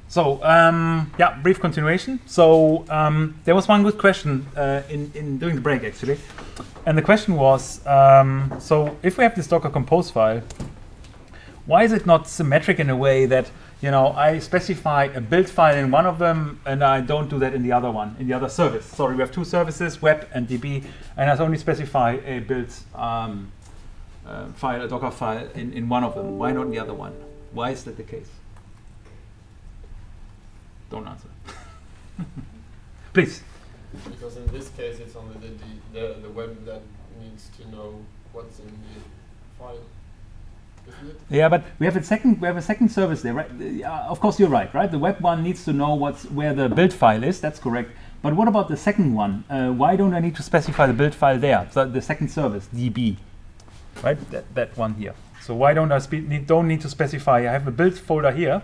So, yeah, brief continuation. So, there was one good question in during the break, actually. And the question was, so if we have this Docker Compose file, why is it not symmetric in a way that, you know, I specify a build file in one of them and I don't do that in the other one, in the other service? Sorry, we have two services, web and DB, and I only specify a build file, a Docker file in one of them. Why not in the other one? Why is that the case? Don't answer. Please. Because in this case, it's only the web that needs to know what's in the file, isn't it? Yeah, but we have a second service there, right? Of course, you're right, right? The web one needs to know where the build file is. That's correct. But what about the second one? Why don't I need to specify the build file there? So the second service, DB, right? That one here. So why don't I don't need to specify? I have a build folder here,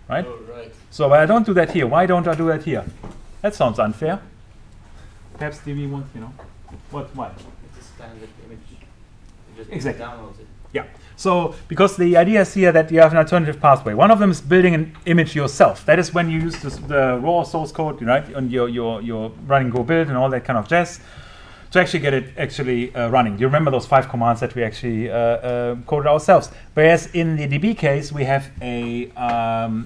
right? Oh, right. So I don't do that here. Why don't I do that here? That sounds unfair. Perhaps DB wants, you know, why? It's a standard image. You just Exactly. download it. Yeah. So because the idea is here that you have an alternative pathway. One of them is building an image yourself. That is when you use the raw source code, right, on your running go build and all that kind of jazz to actually get it running. Do you remember those 5 commands that we actually coded ourselves? Whereas in the DB case, we have a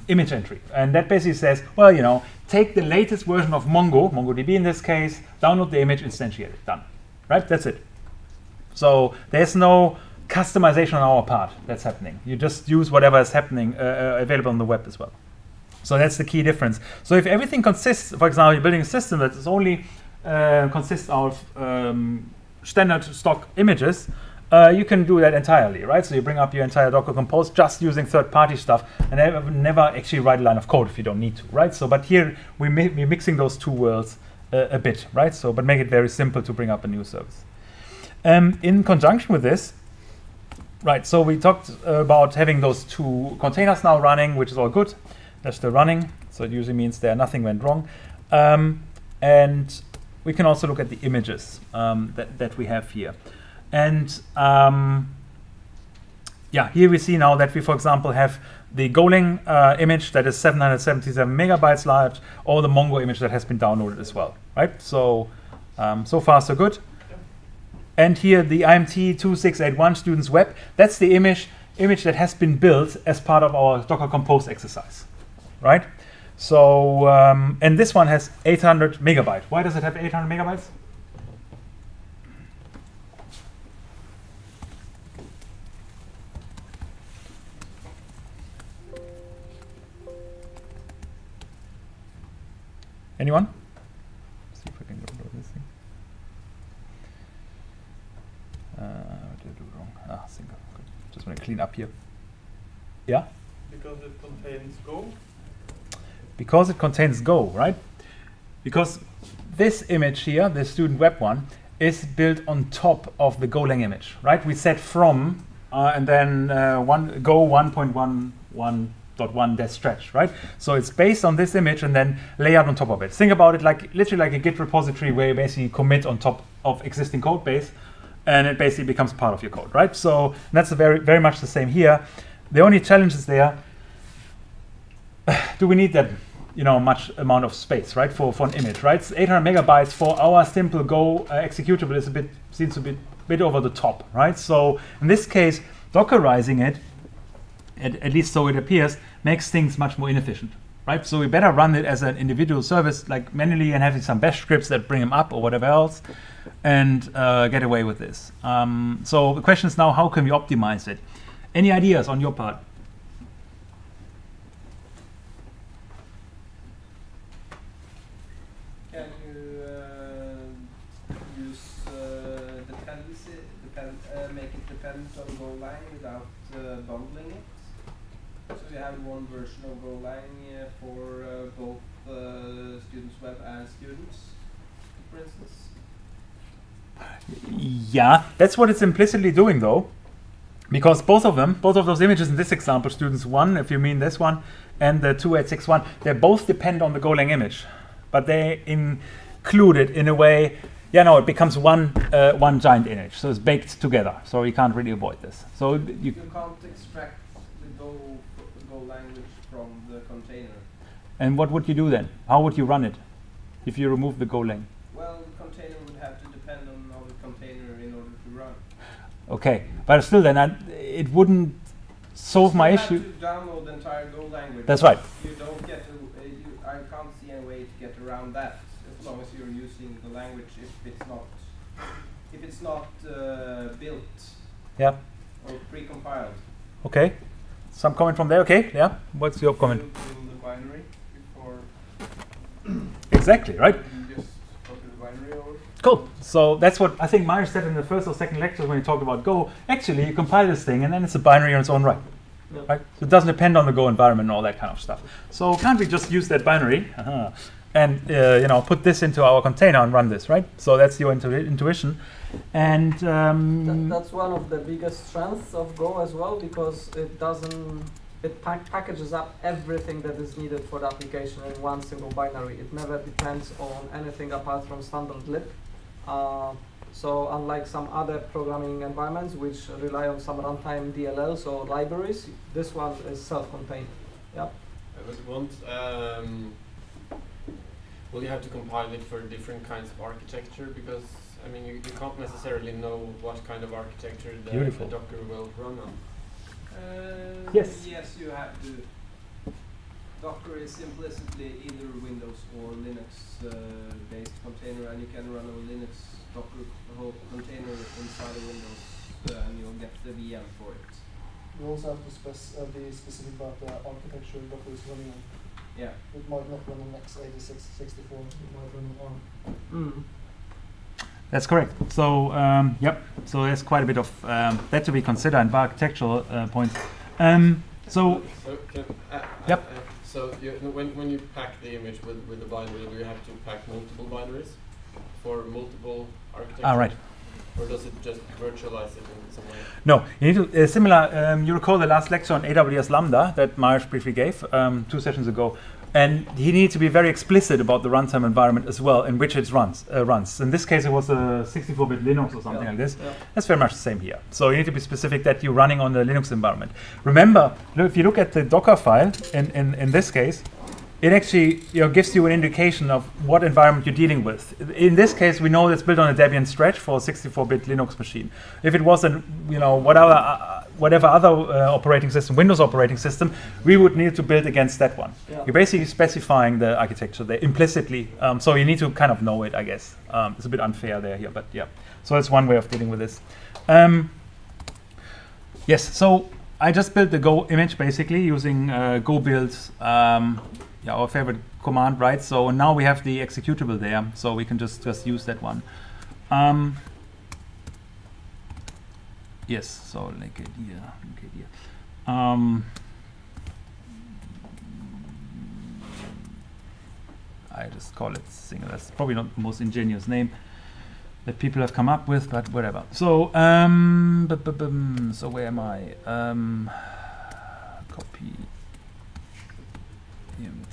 image entry. And that basically says, well, you know, take the latest version of MongoDB in this case, download the image, instantiate it, done. Right? That's it. So there's no customization on our part that's happening. You just use whatever is happening available on the web as well. So that's the key difference. So if everything consists, for example, you're building a system that is only consists of standard stock images, you can do that entirely, right? So you bring up your entire Docker Compose just using third-party stuff, and never actually write a line of code if you don't need to, right? So, but here we're mixing those two worlds a bit, right? So, but make it very simple to bring up a new service. In conjunction with this, right? So we talked about having those two containers now running, which is all good. They're still running, so it usually means nothing went wrong, and we can also look at the images that we have here. And yeah, here we see now that we, for example, have the Golang image that is 777 megabytes large, or the Mongo image that has been downloaded as well, right? So, so far so good. And here the IMT 2681 students web, that's the image that has been built as part of our Docker Compose exercise, right? So, and this one has 800 megabytes. Why does it have 800 megabytes? Anyone? See if I can go this thing. What did I do wrong? Ah, single. Good. Just want to clean up here. Yeah? Because it contains Go? Because it contains Go, right? Because this image here, the student web one, is built on top of the Golang image, right? We set from and then Go 1.11.1 stretch, right? So it's based on this image and then layered on top of it. Think about it like literally like a Git repository where you basically commit on top of existing code base, and it basically becomes part of your code, right? So that's very much the same here. The only challenge is there. Do we need that, you know, much amount of space, right, for an image, right? It's 800 megabytes for our simple Go executable is seems a bit over the top, right? So in this case, Dockerizing it, at least so it appears, makes things much more inefficient, right? So we better run it as an individual service, like manually, and having some bash scripts that bring them up or whatever else, and get away with this. So the question is now, how can we optimize it? Any ideas on your part? Can you use dependency, make it dependent on Golang without bundling it? So you have one version of Golang for both students web and students, for instance? Yeah, that's what it's implicitly doing though. Because both of those images in this example, students 1, if you mean this one, and the 2861, they both depend on the Golang image. But they include it in a way, yeah, no, it becomes one giant image. So it's baked together. So you can't really avoid this. So you can't extract the Go language from the container. And what would you do then? How would you run it if you remove the Golang? Well, the container would have to depend on another container in order to run. Okay, but still then it wouldn't solve my issue. You have to download the entire Go language. That's right. You don't get to, I can't see any way to get around that as long as you're using the language if it's not built Yeah. or pre-compiled. Okay. Some comment from there. Okay. Yeah. What's your comment? In the binary before Exactly. Right. you just copy the binary over. Cool. So that's what I think Myers said in the first or second lecture when he talked about Go. Actually, you compile this thing and then it's a binary on its own right. Yep. Right? So it doesn't depend on the Go environment and all that kind of stuff. So can't we just use that binary and put this into our container and run this, right? So that's your intuition. And that's one of the biggest strengths of Go as well, because it packages up everything that is needed for the application in one single binary. It never depends on anything apart from standard lib. So unlike some other programming environments which rely on some runtime DLLs or libraries, this one is self-contained. Yep. Will you have to compile it for different kinds of architecture? Because I mean, you can't necessarily know what kind of architecture the Docker will run on. Yes. Yes, you have to. Docker is implicitly either Windows or Linux-based container, and you can run a Linux Docker container inside of Windows, and you'll get the VM for it. You also have to be specific about the architecture Docker is running on. Yeah. It might not run on x86, 64, it might run on ARM. That's correct. So, yep. So there's quite a bit of that to be considered and architectural points. Yep. So when you pack the image with the binary, do you have to pack multiple binaries for multiple architectures? Ah, right. Or does it just virtualize it in some way? No, you need to similar. You recall the last lecture on AWS Lambda that Myers briefly gave 2 sessions ago, and he needed to be very explicit about the runtime environment as well in which it runs. In this case, it was a 64-bit Linux or something like this. Yeah. That's very much the same here. So you need to be specific that you're running on the Linux environment. Remember, if you look at the Docker file in this case, it actually gives you an indication of what environment you're dealing with. In this case, we know it's built on a Debian stretch for a 64-bit Linux machine. If it was whatever other operating system, Windows operating system, we would need to build against that one. Yeah. You're basically specifying the architecture there implicitly, so you need to kind of know it, I guess. It's a bit unfair there here, but yeah. So that's one way of dealing with this. Yes, so I just built the Go image basically using Go build. Our favorite command, right? So now we have the executable there, so we can just use that one. Yes, so like it here. I just call it single. That's probably not the most ingenious name that people have come up with, but whatever. So so where am I? Copy.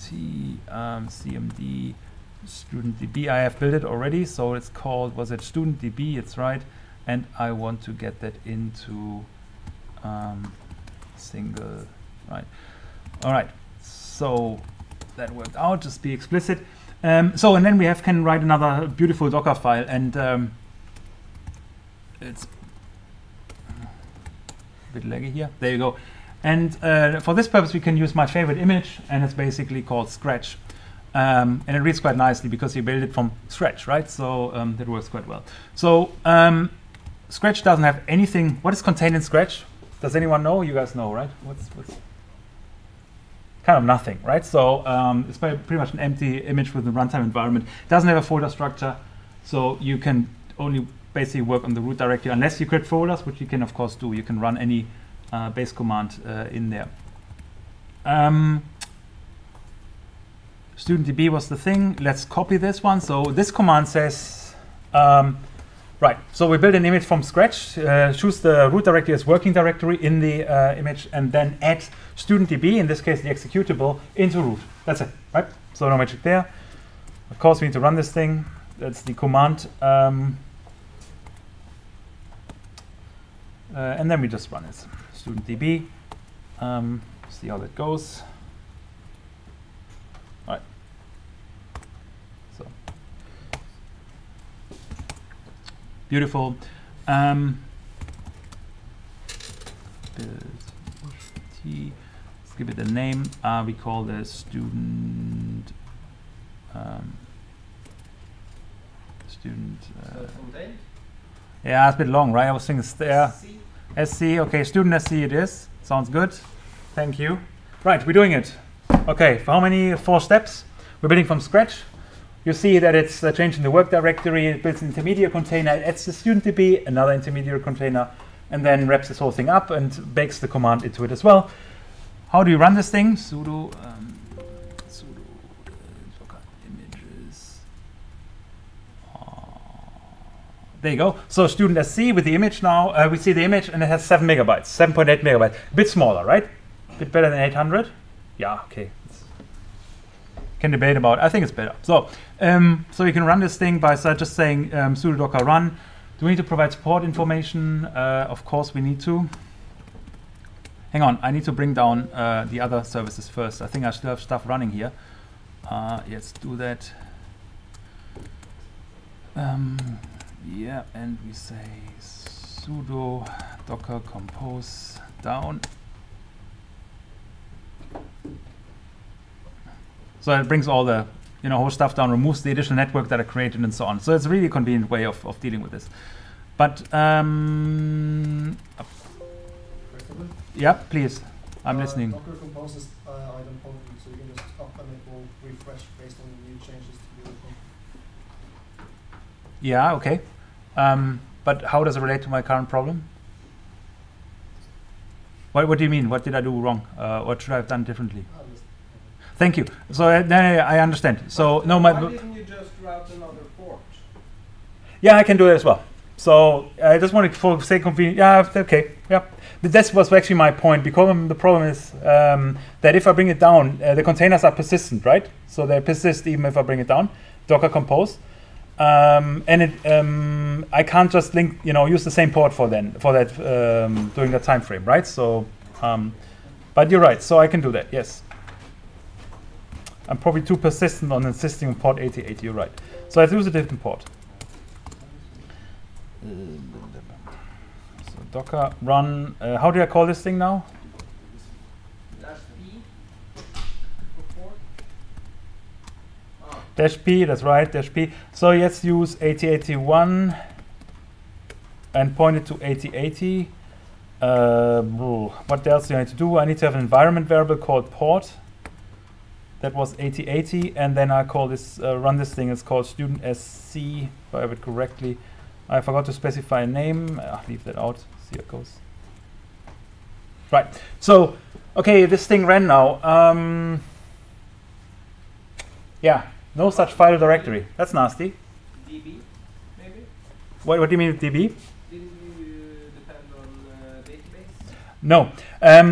CMD studentDB. I have built it already, so it's called, was it studentDB? It's right, and I want to get that into single, right? All right, so that worked out. Just be explicit. And then we can write another beautiful Docker file, and it's a bit laggy here. There you go. And for this purpose, we can use my favorite image, and it's basically called Scratch. And it reads quite nicely because you build it from scratch, right? So that works quite well. So Scratch doesn't have anything. What is contained in Scratch? Does anyone know? You guys know, right? What's kind of nothing, right? So it's pretty much an empty image with a runtime environment. It doesn't have a folder structure, so you can only basically work on the root directory unless you create folders, which you can of course do. You can run any base command in there. StudentDB was the thing. Let's copy this one. So this command says, right, so we build an image from scratch, choose the root directory as working directory in the image, and then add StudentDB, in this case the executable, into root. That's it, right? So no magic there. Of course we need to run this thing. That's the command. And then we just run it. StudentDB, see how that goes. Beautiful. Let's give it a name. We call the student. Yeah, it's a bit long, right? I was thinking SC. Okay, student SC it is. Sounds good. Thank you. Right, we're doing it. Okay, for how many? 4 steps. We're building from scratch. You see that it's changing the work directory. It builds an intermediate container. It adds the student DB, another intermediate container, and then wraps this whole thing up and bakes the command into it as well. How do you run this thing? Sudo docker images. There you go. So student SC with the image now. We see the image and it has 7 megabytes, 7.8 megabytes. A bit smaller, right? A bit better than 800. Yeah, okay. Can debate about. I think it's better. So, so you can run this thing by just saying sudo docker run. Do we need to provide support information? Of course we need to. Hang on, I need to bring down the other services first. I think I still have stuff running here. Let's do that. Yeah, and we say sudo docker compose down. So it brings all the whole stuff down, removes the additional network that I created and so on. So it's a really convenient way of dealing with this. But yeah, please, I'm listening. Docker compose is item pointing, so you can just up and it will refresh based on the new changes to the thing. Yeah, okay. But how does it relate to my current problem? What do you mean? What did I do wrong? What should I have done differently? Thank you. So I understand. So no, why didn't you just route another port? Yeah, I can do it as well. So I just wanted to say convenient. Yeah, okay. Yeah, but that was actually my point. Because the problem is that if I bring it down, the containers are persistent, right? So they persist even if I bring it down. Docker compose, and I can't just link, use the same port for that during that time frame, right? So, but you're right. So I can do that. Yes. I'm probably too persistent on insisting on port 8080, you're right. So I use a different port. So docker run, how do I call this thing now? -p -p, that's right, -p. So let's use 8081 and point it to 8080. What else do I need to do? I need to have an environment variable called port. That was 8080, and then I call this run this thing. It's called student SC, if I have it correctly. I forgot to specify a name. Leave that out. See how it goes. Right. So, okay, this thing ran now. Yeah, no such file directory. That's nasty. DB, maybe? What do you mean with DB? Didn't you depend on database? No.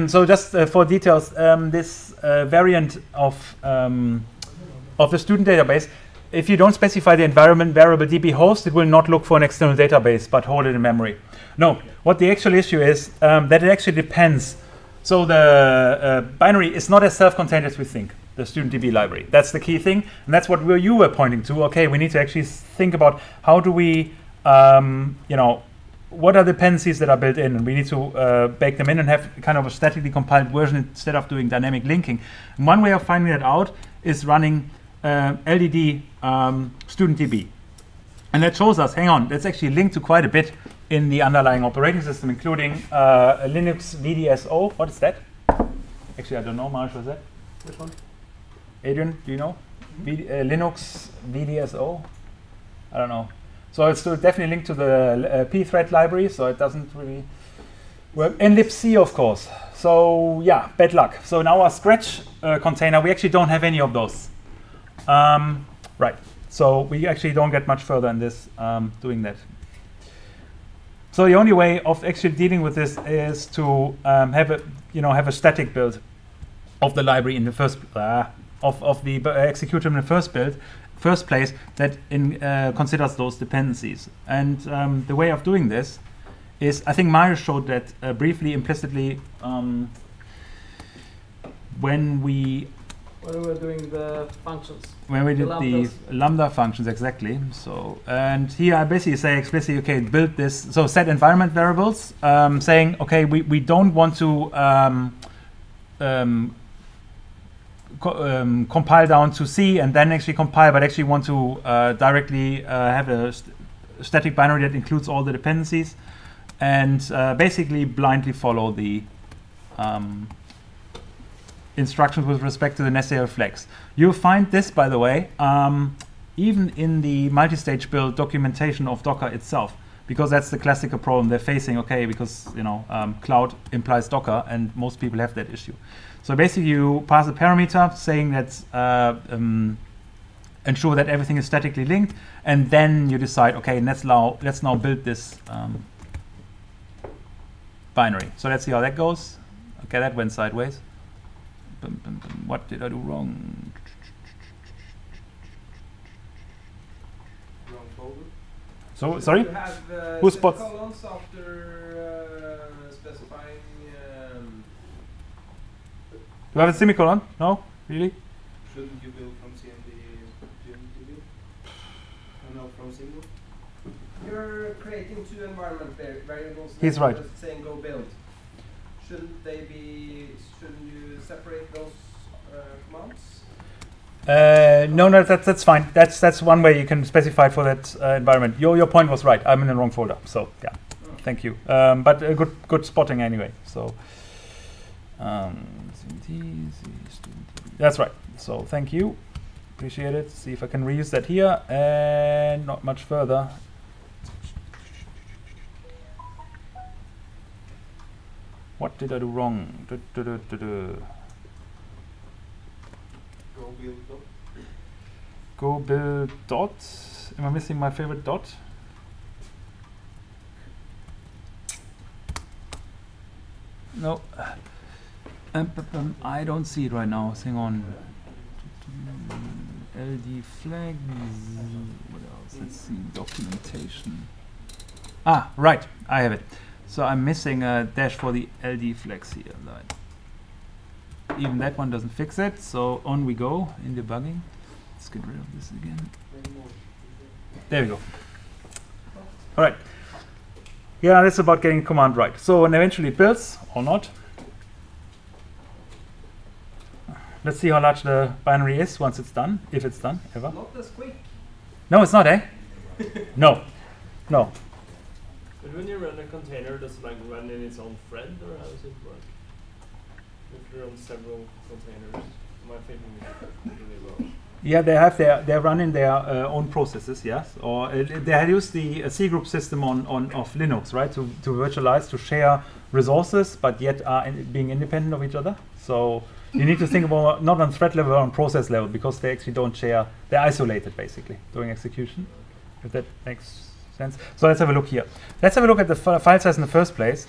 So just for details, this variant of the student database, if you don't specify the environment variable DB host, it will not look for an external database, but hold it in memory. No, what the actual issue is, that it actually depends. So the binary is not as self-contained as we think, the student DB library. That's the key thing, and that's what you were pointing to. Okay, we need to actually think about how do we, what are the dependencies that are built in, and we need to bake them in and have kind of a statically compiled version instead of doing dynamic linking. And one way of finding that out is running LDD student DB. And that shows us, hang on, that's actually linked to quite a bit in the underlying operating system, including a Linux VDSO. What is that? Actually, I don't know, Marsh, what's that? Which one? Adrian, do you know? Linux VDSO? I don't know. So it's still definitely linked to the pthread library, so it doesn't really work. And libc, of course. So yeah, bad luck. So in our Scratch container, we actually don't have any of those. Right. So we actually don't get much further in this doing that. So the only way of actually dealing with this is to have a static build of the library in the first of the executor in the first place that considers those dependencies. And the way of doing this is, I think Mario showed that briefly, implicitly, when we Where we were doing the functions. When we did the lambda functions, exactly. So, and here I basically say explicitly, okay, build this. So set environment variables, saying, okay, we don't want to compile down to C and then actually compile, but actually want to directly have a static binary that includes all the dependencies, and basically blindly follow the instructions with respect to the necessary flags. You'll find this, by the way, even in the multi-stage build documentation of Docker itself, because that's the classical problem they're facing. Okay, because cloud implies Docker, and most people have that issue. So basically, you pass a parameter saying that ensure that everything is statically linked, and then you decide, okay, let's now build this binary. So let's see how that goes. Okay, that went sideways. What did I do wrong? Wrong folder. So sorry. You have Who spots? columns after specifying. Do you have a semicolon? No, really? Shouldn't you build from CMD build? And not from single? You're creating two environment variables. He's right. Just saying go build. Shouldn't you separate those commands? No, that's fine. That's one way you can specify for that environment. Your point was right. I'm in the wrong folder, so yeah. Oh. Thank you. But good spotting anyway. So that's right. So thank you. Appreciate it. See if I can reuse that here, and not much further. What did I do wrong? Go build dot. Go build dot. Am I missing my favorite dot? No. I don't see it right now. Hang on. LD flags. What else? Let's see. Documentation. Ah, right. I have it. So I'm missing a dash for the LD flags here. Even that one doesn't fix it. So on we go in debugging. Let's get rid of this again. There we go. All right. Yeah, that's about getting command right. So and eventually it builds or not. Let's see how large the binary is once it's done, if it's done ever. Not as quick. No, it's not, eh? No. But when you run a container, does it like run in its own thread, or how does it work? If you run several containers, am I thinking really well? Yeah, they're running their own processes, yes. Or they use the C group system of Linux, right? To virtualize, to share resources, but yet are being independent of each other. So you need to think about not on thread level, but on process level, because they actually don't share. They're isolated, basically, doing execution. If that makes sense. So let's have a look here. Let's have a look at the file size in the first place.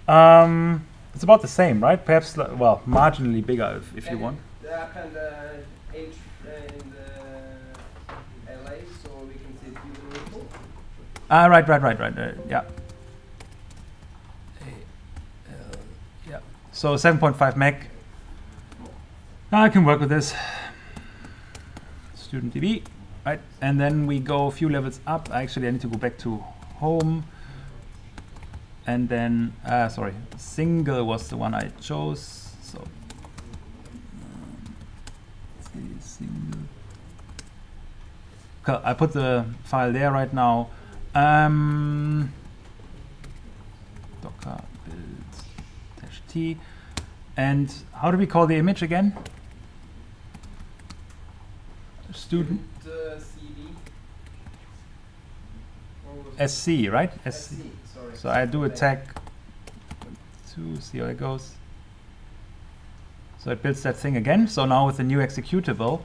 It's about the same, right? Perhaps, well, marginally bigger if you want. The app and the H in the LA, so we can see it even equal. Right. Yeah. Yeah. So 7.5 meg. I can work with this. Student DB. Right, and then we go a few levels up. Actually, I need to go back to home. And then, sorry, single was the one I chose. So, let's see, single. Okay, I put the file there right now. Docker build -t. And how do we call the image again? Student. CD. SC, right? SC, sorry. So I do a tag to see how it goes. So it builds that thing again. So now with the new executable.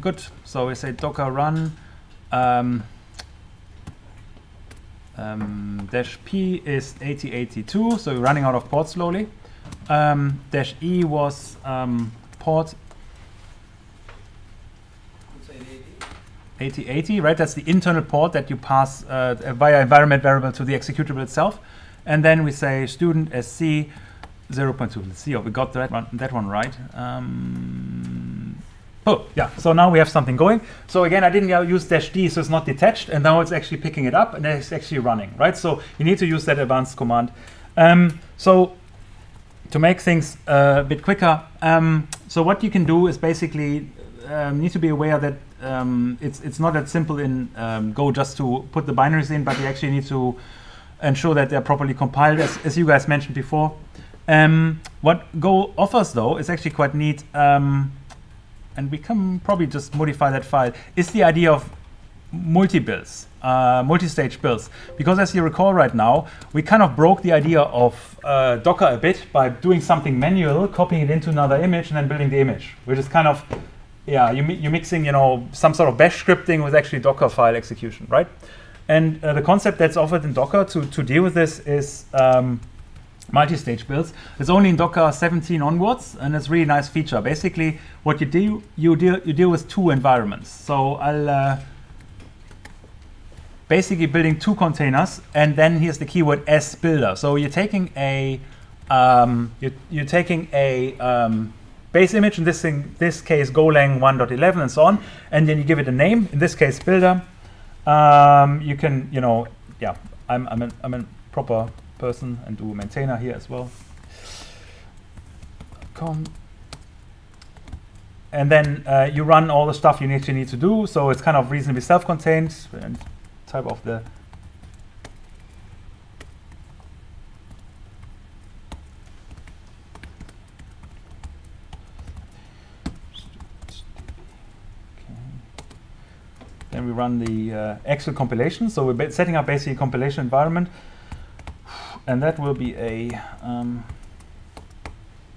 Good. So we say docker run -p is 8082. So we're running out of ports slowly. -e was port 8080, right? That's the internal port that you pass via environment variable to the executable itself. And then we say student SC 0.2. Let's see if we got that one right. Oh, yeah, so now we have something going. So again, I didn't use -d, so it's not detached, and now it's actually picking it up, and it's actually running, right? So you need to use that advanced command. So to make things a bit quicker, so what you can do is basically need to be aware that it's not that simple in Go just to put the binaries in, but you actually need to ensure that they're properly compiled, as you guys mentioned before. What Go offers, though, is actually quite neat. And we can probably just modify that file, is the idea of multi-builds, multi-stage builds. Because as you recall right now, we kind of broke the idea of Docker a bit by doing something manual, copying it into another image, and then building the image, which is kind of, yeah, you're mixing, you know, some sort of bash scripting with actually Docker file execution, right? And the concept that's offered in Docker to deal with this is multi-stage builds. It's only in Docker 17 onwards, and it's a really nice feature. Basically, what you do, you deal with two environments. So I'll basically building two containers, and then here's the keyword as builder. So you're taking a base image, in this case Golang 1.11 and so on, and then you give it a name. In this case, builder. You can, you know, yeah, I'm a proper person and do maintainer here as well. And then you run all the stuff you need to do. So it's kind of reasonably self-contained. And type of the Then we run the actual compilation. So we're setting up basically a compilation environment. And that will be a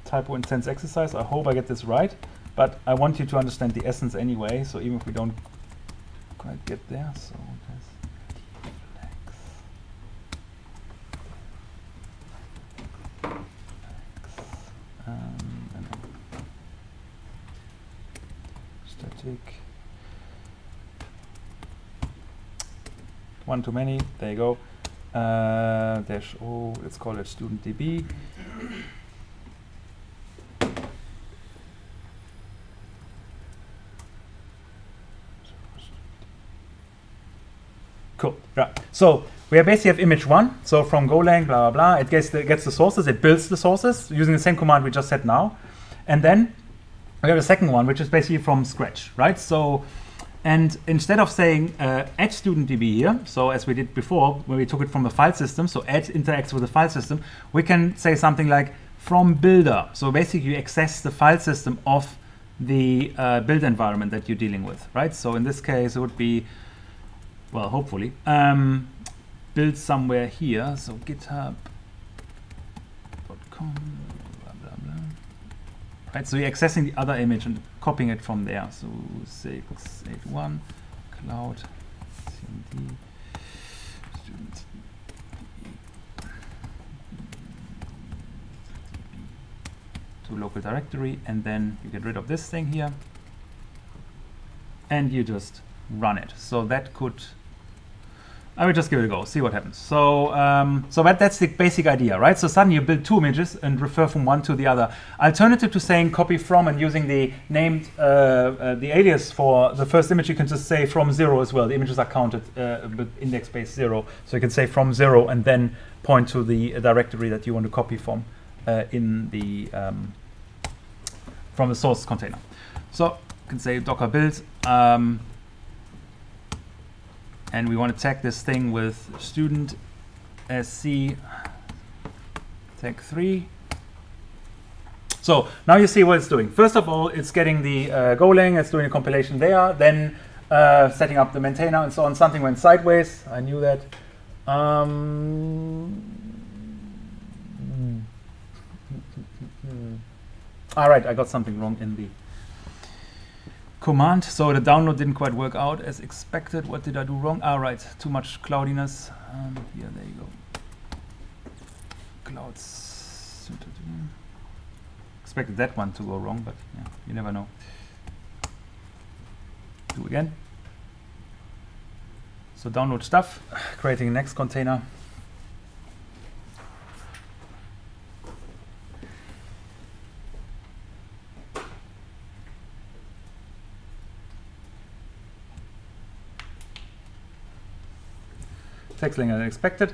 typo instance exercise. I hope I get this right. But I want you to understand the essence anyway. So even if we don't quite get there. So static. One too many. There you go. Dash O. Let's call it student DB. Cool. Yeah. So we basically have image one. So from Golang, blah blah blah. It gets the sources. It builds the sources using the same command we just said now, and then we have a second one, which is basically from scratch, right? So. And instead of saying add student DB here, so as we did before when we took it from the file system, so add interacts with the file system, we can say something like from builder. So basically you access the file system of the build environment that you're dealing with, right? So in this case it would be, well, hopefully, build somewhere here. So github.com, blah, blah, blah. Right, so you're accessing the other image and copying it from there. So 681 cloud cmd student to local directory, and then you get rid of this thing here and you just run it. So that could, I will just give it a go, see what happens. So that's the basic idea, right? So suddenly you build two images and refer from one to the other. Alternative to saying copy from and using the named, the alias for the first image, you can just say from 0 as well. The images are counted with index base 0. So you can say from 0 and then point to the directory that you want to copy from from the source container. So you can say docker build. And we want to tag this thing with student sc tag 3. So now you see what it's doing. First of all, it's getting the Golang, it's doing a compilation there, then setting up the maintainer and so on. Something went sideways. I knew that. All right, I got something wrong in the command, so the download didn't quite work out as expected. What did I do wrong? All right, too much cloudiness. Here, there you go. Clouds. Expected that one to go wrong, but yeah, you never know. Do again. So download stuff, creating next container. takes longer than expected.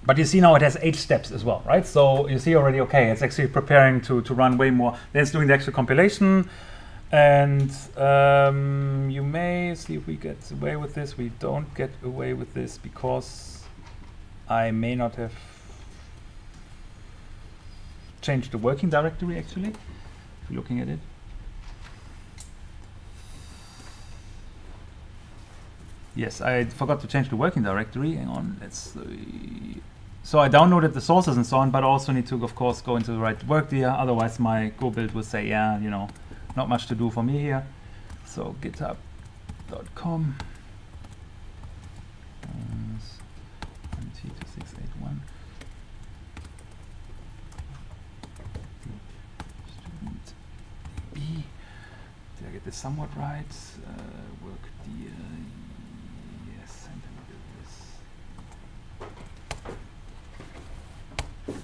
But you see now it has 8 steps as well, right? So you see already, okay, it's actually preparing to run way more. Then it's doing the actual compilation. And you may see if we get away with this. We don't get away with this because I may not have changed the working directory, actually, if you're looking at it. Yes, I forgot to change the working directory. Hang on, let's see. So I downloaded the sources and so on, but I also need to, of course, go into the right work there. Otherwise, my Go build will say, yeah, you know, not much to do for me here. So github.com. 2681. Student B. Did I get this somewhat right? Work dear. Yes, and then do this.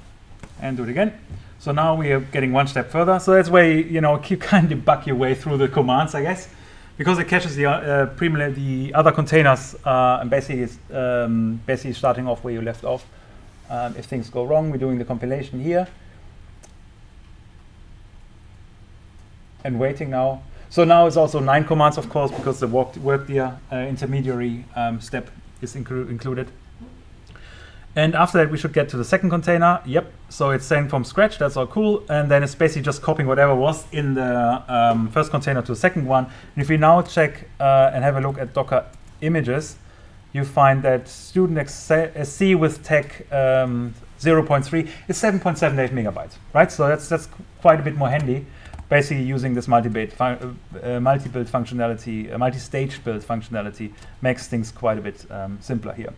And do it again. So now we are getting one step further. So that's where you know you kind of debug your way through the commands, I guess, because it caches the other containers and basically is basically starting off where you left off. If things go wrong, we're doing the compilation here and waiting now. So now it's also 9 commands, of course, because the work there intermediary step is included. And after that, we should get to the second container. Yep, so it's saying from scratch, that's all cool. And then it's basically just copying whatever was in the first container to the second one. And if we now check and have a look at Docker images, you find that student SC with tag 0.3 is 7.78 megabytes, right? So that's quite a bit more handy. Basically using this multi-build functionality, multi-stage build functionality makes things quite a bit simpler here.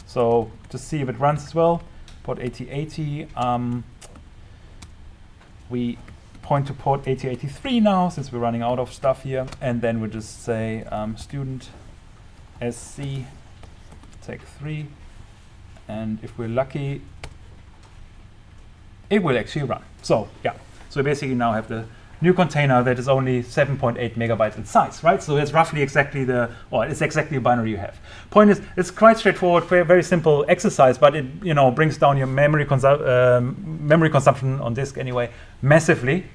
So just see if it runs as well. Port 8080. We point to port 8083 now, since we're running out of stuff here. And then we just say student SC tag 3. And if we're lucky, it will actually run. So yeah, so we basically now have the new container that is only 7.8 megabytes in size, right? So it's roughly exactly it's exactly the binary you have. Point is, it's quite straightforward, very simple exercise, but it brings down your memory consumption on disk anyway massively.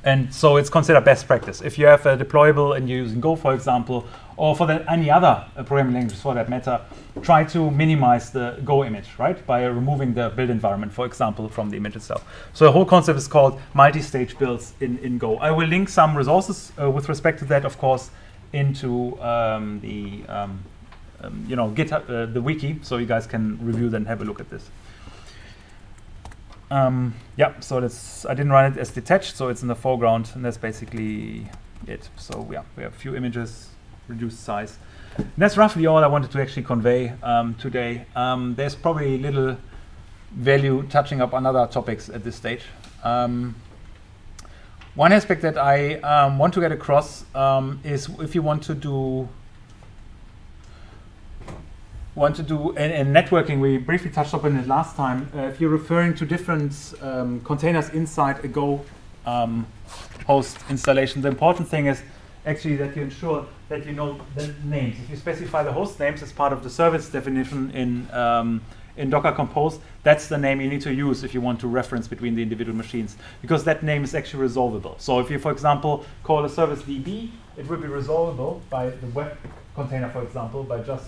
And so it's considered best practice. If you have a deployable and you're using Go, for example, or for any other programming language for that matter, try to minimize the Go image, right? By removing the build environment, for example, from the image itself. So the whole concept is called multi-stage builds in Go. I will link some resources with respect to that, of course, into the GitHub, the wiki, so you guys can review and have a look at this. Yeah, so I didn't run it as detached, so it's in the foreground, and that's basically it. So yeah, we have a few images, reduced size. And that's roughly all I wanted to actually convey today. There's probably little value touching up on other topics at this stage. One aspect that I want to get across is if you want to do and networking, we briefly touched upon it last time. If you're referring to different containers inside a Go host installation, the important thing is actually that you ensure that you know the names. If you specify the host names as part of the service definition in Docker Compose, that's the name you need to use if you want to reference between the individual machines, because that name is actually resolvable. So if you, for example, call a service DB, it will be resolvable by the web container, for example, by just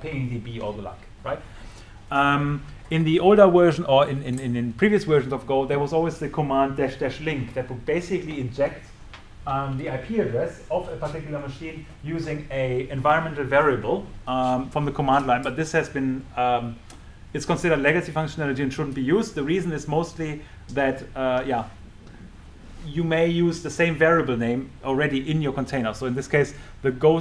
pinging DB all the luck, right? In the older version, or in previous versions of Go, there was always the command --link that would basically inject the IP address of a particular machine using a environmental variable from the command line. But this has been it's considered legacy functionality and shouldn't be used. The reason is mostly that you may use the same variable name already in your container. So in this case, the Go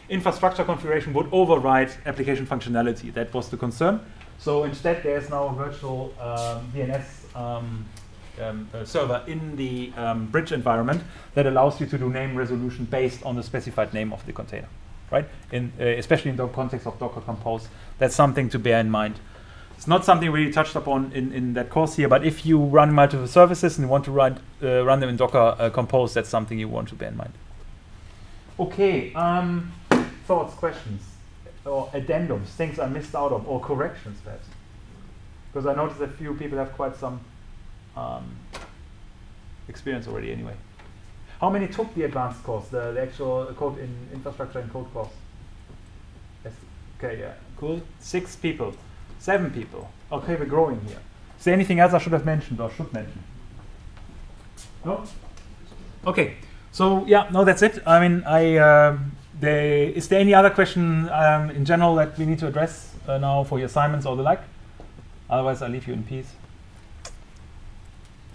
infrastructure configuration would override application functionality. That was the concern. So instead, there's now a virtual DNS server in the bridge environment that allows you to do name resolution based on the specified name of the container, right? Especially in the context of Docker Compose, that's something to bear in mind. It's not something we touched upon in that course here, but if you run multiple services and you want to run them in Docker Compose, that's something you want to bear in mind. Okay, thoughts, questions, or addendums, things I missed out on, or corrections perhaps? Because I noticed a few people have quite some experience already anyway. How many took the advanced course, the actual code in infrastructure and code course? Yes. Okay, yeah, cool. 6 people, 7 people. Okay, we're growing here. Is there anything else I should have mentioned or should mention? No? Okay, so yeah, no, that's it. I mean, is there any other question in general that we need to address now for your assignments or the like? Otherwise, I'll leave you in peace.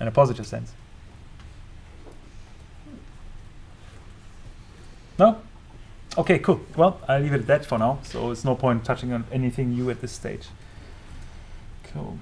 In a positive sense. No? Okay, cool. Well, I'll leave it at that for now. So it's no point touching on anything new at this stage. Cool.